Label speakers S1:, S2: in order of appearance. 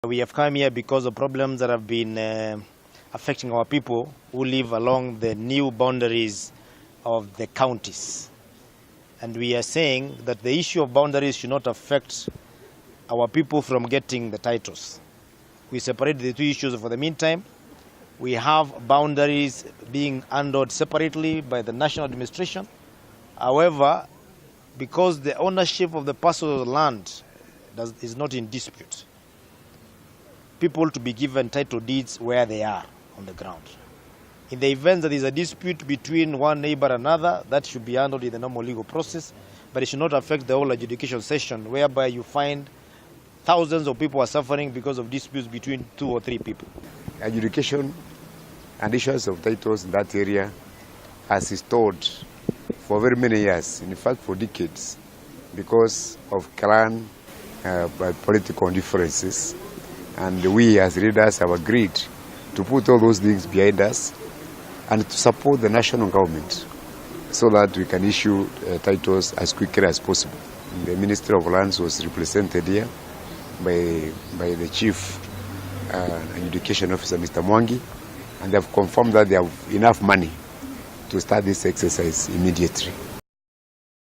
S1: We have come here because of problems that have been affecting our people who live along the new boundaries of the counties. And we are saying that the issue of boundaries should not affect our people from getting the titles. We separate the two issues for the meantime. We have boundaries being handled separately by the national administration. However, because the ownership of the parcel of land is not in dispute, people to be given title deeds where they are on the ground. In the event that there is a dispute between one neighbor and another, that should be handled in the normal legal process, but it should not affect the whole adjudication session, whereby you find thousands of people are suffering because of disputes between 2 or 3 people.
S2: Adjudication and issuance of titles in that area has stalled for very many years, in fact for decades, because of clan political differences. And we as leaders have agreed to put all those things behind us and to support the national government so that we can issue titles as quickly as possible. The Ministry of Lands was represented here by the Chief Education Officer, Mr. Mwangi, and they have confirmed that they have enough money to start this exercise immediately.